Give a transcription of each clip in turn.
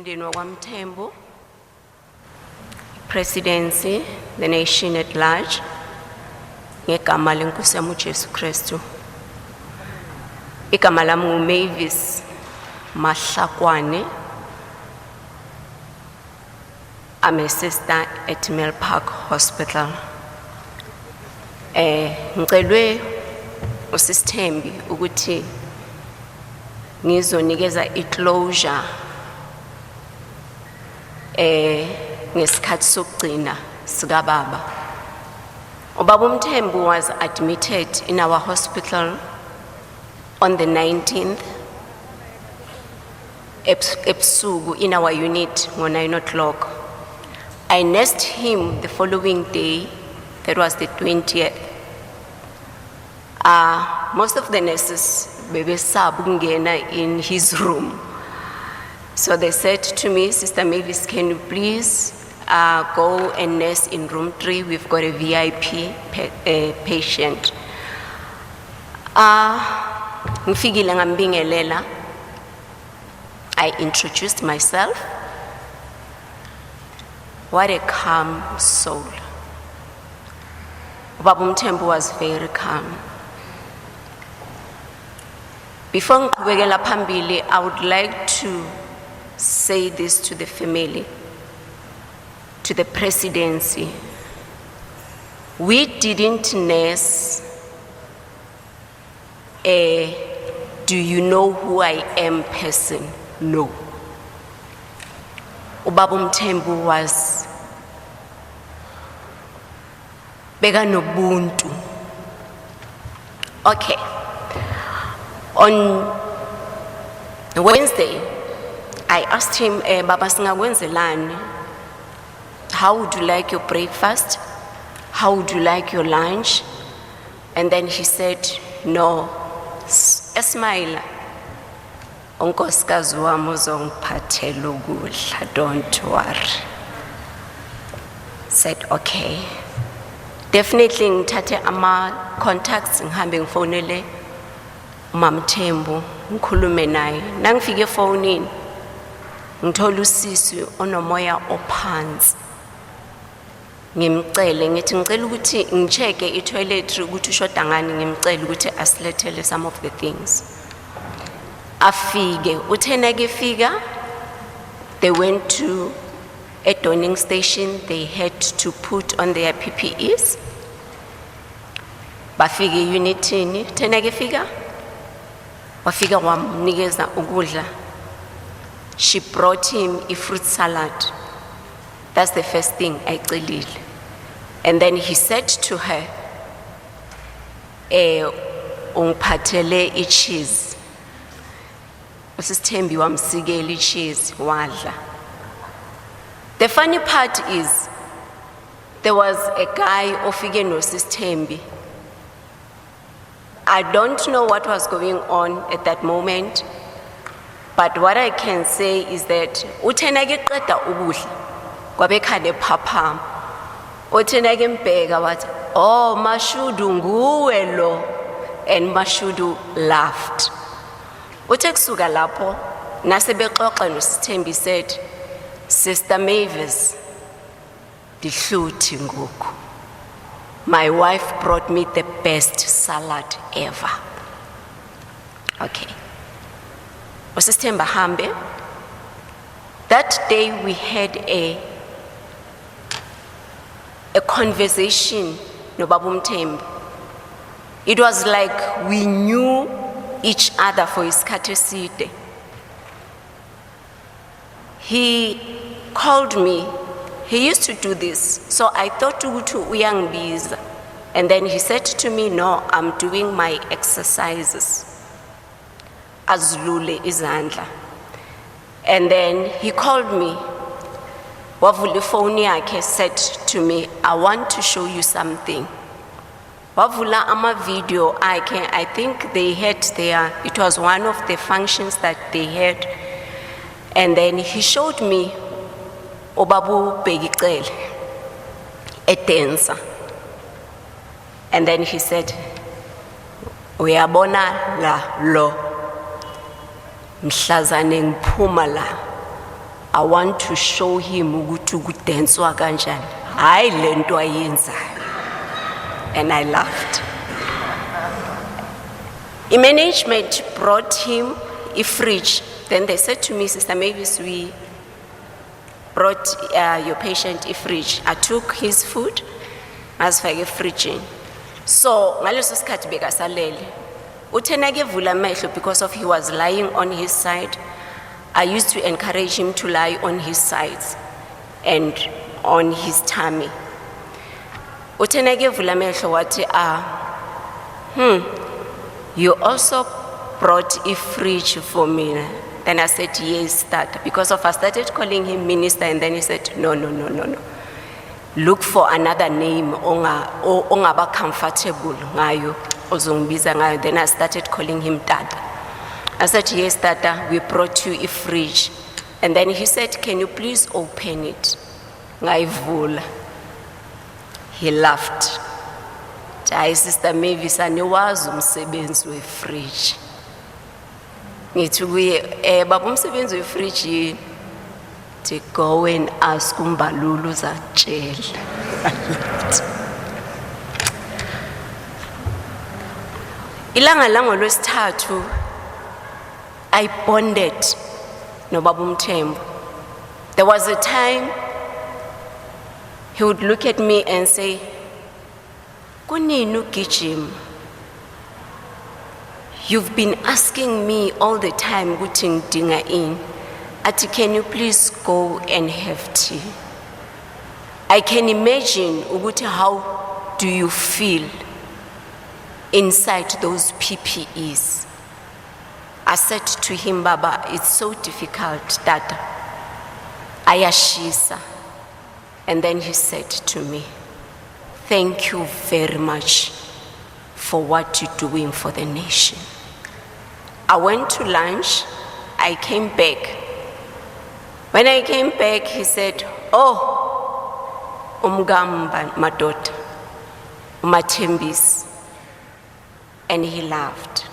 umndeni wakwaMthembu, Presidency, the nation at large, ngegama lenkosi yami uJesu Kristu. Igama lami Mavis Mahlakoane. I'm a sister at Milpark Hospital. Ngicelwe uSister Mthembu ukuthi ngizonikeza iclosure ngesikhathi sokugcina sika baba. Ubaba Mthembu was admitted in our hospital on the 19th ebusuku in our unit at 9 o'clock. I nursed him the following day, that was the 20th. Most of the nurses bebesabungena in his room. So they said to me, Sister Mavis, can you please go and nurse in room 3? We've got a VIP patient. Ngifikile ngambingelela. I introduced myself. What a calm soul. Ubaba Mthembu was very calm. Before ngiqhubekela phambili, I would like to say this to the family, to the presidency. We didn't nurse a do you know who I am person, no. Ubaba Mthembu was bega nobuntu. Okay. On Wednesday, I asked him, Baba singakwenzelani? How would you like your breakfast? How would you like your lunch? And then he said, no, Esmaila, unkosikazi wami uzongiphathela ukudla, don't worry. Said, okay. Definitely ngithathe ama contacts ngihambe ngifonele uMamthembu ngikhulume naye. Nangifike efonini ngithola usisi onomoya ophansi. Ngimcele ngithi ngicela ukuthi ngicheke itoiletry ukuthi ushoda ngani, ngimcela ukuthi asilethele some of the things. Afike uthena ke fika, they went to a donning station. They had to put on their PPEs. Bafike unitini, thena ke fika wafika wamnikeza ukudla. She brought him a fruit salad. That's the first thing I celile. And then he said to her, ungiphathele i-cheese. Usister Mthembu wamsikela i-cheese wadla. The funny part is, there was a guy ofike no Sister Mthembu. I don't know what was going on at that moment, but what I can say is that uthena ke qeda ukudla kwabekhane phaphama. Uthena ke mbheka wathi, oh Mashudu nguwe lo, and Mashudu laughed. Uthe kusuka lapho nasebexoxa no Sister Mthembu said, Sister Mavis, dihluthi ngoku. My wife brought me the best salad ever. Okay. Sister Mthembu, that day we had a conversation no Baba Mthembu. It was like we knew each other for isikhathi eside. He called me. He used to do this. So I thought ukuthi uyangibiza. And then he said to me, no, I'm doing my exercises. Azulule izandla. And then he called me. Wavula ifoni yakhe, said to me, I want to show you something. Wavula ama video akhe, I think they had their, it was one of the functions that they had. And then he showed me Obabu Begicele, a dancer. And then he said, uyabona la lo mhlazane ngiphuma la I want to show him ukuthi kudenswa kanjani. Hayi lento ayenzayo. And I laughed. The management brought him a fridge. Then they said to me, Sister Mavis, we brought your patient a fridge. I took his food, as for a fridge. So, ngaleso sikhathi bekasalele. Uthenake vula amehlo because of he was lying on his side. I used to encourage him to lie on his sides and on his tummy. Uthenake vula amehlo wathi you also brought a fridge for me. Then I said, yes, that. Because of I started calling him minister, and then he said, no. Look for another name, ongaba comfortable ngayo, ozongibiza ngayo. Then I started calling him Tata. I said, yes, Tata, we brought you a fridge. And then he said, can you please open it? Ngayivula. He laughed. Hayi Sister Mavis aniwazi umsebenzi we-fridge. Ngithi kuye baba umsebenzi we-fridge yini? To go and ask uMbalulu uzatshela. Ilanga langolwesithathu I bonded noBaba Mthembu. There was a time he would look at me and say, Kunini ugijima? You've been asking me all the time ukuthi ngidinga ini. Ati, can you please go and have tea? I can imagine ukuthi how do you feel inside those PPEs. I said to him, Baba, it's so difficult, Tata. Ayashisa. And then he said to me, thank you very much for what you're doing for the nation. I went to lunch, I came back. When I came back, he said, oh, umgamba madota, umathembisi. And he laughed.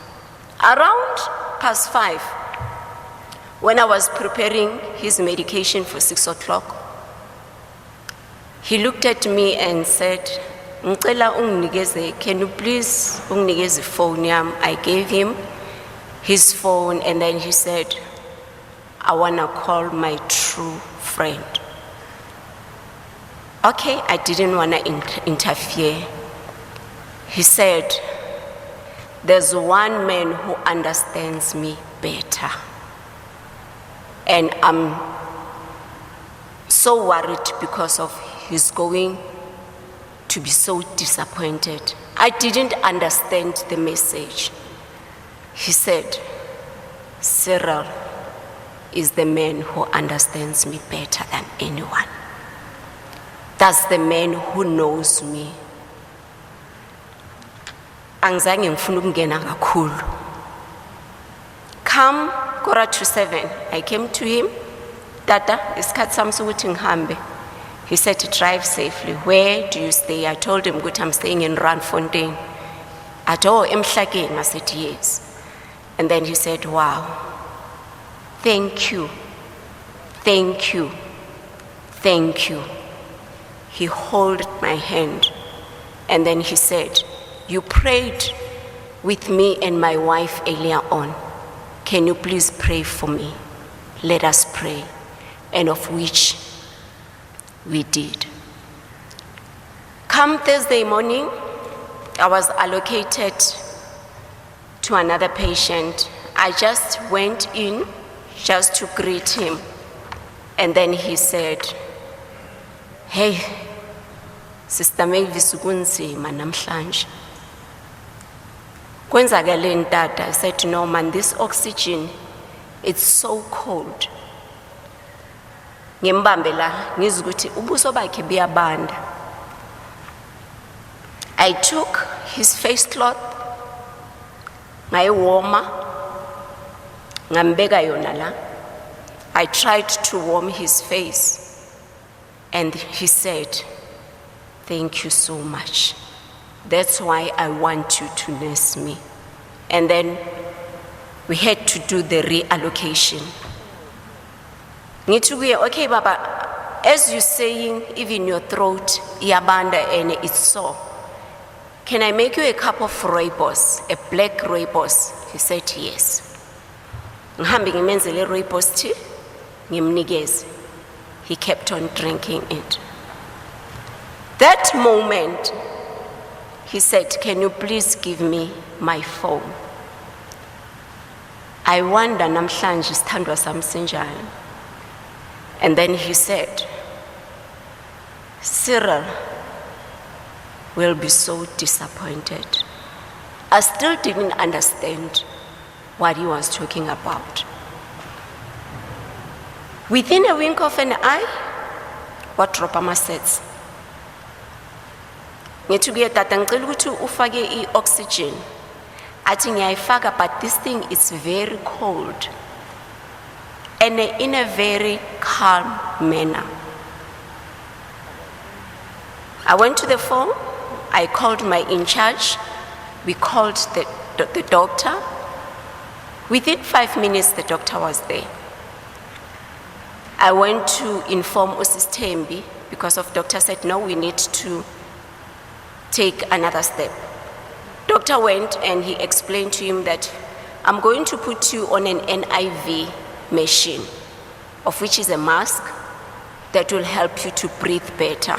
Around 5:30, when I was preparing his medication for 6 o'clock, he looked at me and said, Ngicela unginikeze, can you please unginikeze phone yami? I gave him his phone, and then he said, I want to call my true friend. Okay, I didn't want to interfere. He said, there's one man who understands me better. And I'm so worried because of he's going to be so disappointed. I didn't understand the message. He said, Cyril is the man who understands me better than anyone. That's the man who knows me. Angizange ngifuna ukungena kakhulu. Come 6:45, I came to him. Tata, isikhathi sami sokuthi ngihambe. He said to drive safely. Where do you stay? I told him, good, I'm staying in Randfontein. At all, Emalahleni. I said, yes. And then he said, wow, thank you, thank you, thank you. He held my hand, and then he said, you prayed with me and my wife earlier on. Can you please pray for me? Let us pray. And of which we did. Come Thursday morning, I was allocated to another patient. I just went in just to greet him. And then he said, hey, Sister Mavis kunzima namhlanje. Kwenzakaleni Tata? I said, no man, this oxygen, it's so cold. Ngimbambe la ngizwa ukuthi ubuso bakhe buyabanda. I took his face cloth, ngayiwoma, ngambeka yona la. I tried to warm his face, and he said, thank you so much. That's why I want you to nurse me. And then we had to do the reallocation. Ngithi kuye, okay baba, as you're saying, even your throat iyabanda and it's sore, can I make you a cup of rooibos, a black rooibos? He said yes. Ngihambe ngimenzele rooibos tea, ngimnikeze. He kept on drinking it. That moment, he said, can you please give me my phone? I wonder namhlanje sithandwa sami sinjani. And then he said, Cyril will be so disappointed. I still didn't understand what he was talking about. Within a wink of an eye, what Dropama said, ngithi kuye tata ngicela ukuthi ufake i-oxygen. Athi ngiyayifaka, but this thing is very cold. And in a very calm manner. I went to the phone, I called my in-charge, we called the doctor. Within 5 minutes, the doctor was there. I went to inform Sister Mthembu because of doctor said, no, we need to take another step. Doctor went and he explained to him that I'm going to put you on an NIV machine, of which is a mask that will help you to breathe better.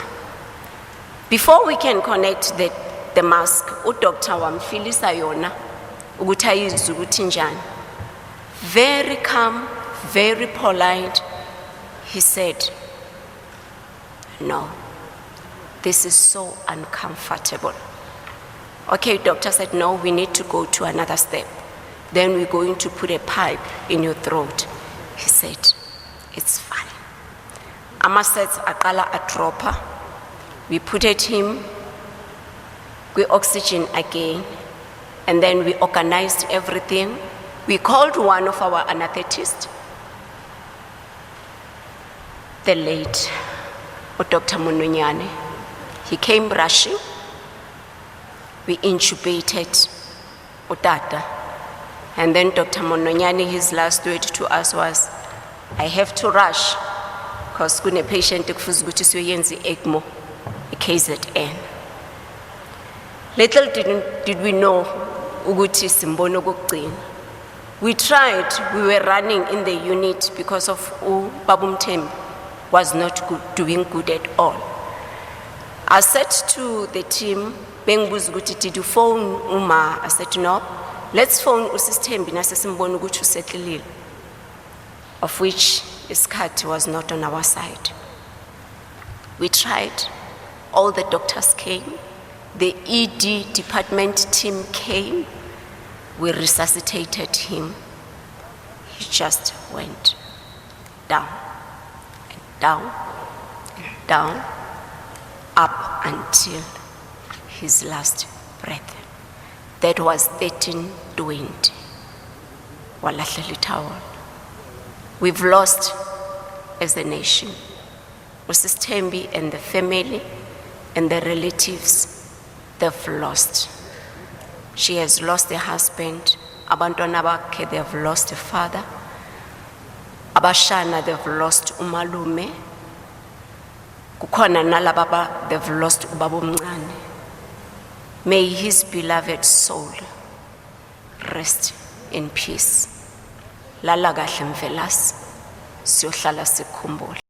Before we can connect the mask, Dr. wamfilisa yona ukuthi ayizwe ukuthi njani. Very calm, very polite, he said, no, this is so uncomfortable. Okay, doctor said, no, we need to go to another step. Then we're going to put a pipe in your throat. He said, it's fine. Ama said, aqala adropper. We put him with oxygen again, and then we organized everything. We called one of our anesthetists, the late Dr. Mononyane. He came rushing. We intubated Utata. And then Dr. Mononyane, his last word to us was, I have to rush because kune patient ekufuze ukuthi siyoyenza i-ECMO, KZN. Little did we know ukuthi simbona okugcina. We tried, we were running in the unit because of Babu Mthembu was not doing good at all. I said to the team, bengibuza ukuthi did you phone Uma? I said no, let's phone Sister Mthembu nasesimbona ukuthi usetlelile, of which isikhathi was not on our side. We tried, all the doctors came, the ED department team came, we resuscitated him. He just went down and down and down, up until his last breath. That was 13:20. Walahla litawol. We've lost as a nation. Sister Mthembu and the family and the relatives, they've lost. She has lost a husband. Abantwana bakhe, they've lost a father. Abashana, they've lost umalume. Kukhona nalababa, they've lost ubaba omncane. May his beloved soul rest in peace. Lala kahle mvelasi, siyohlala sikhumbula.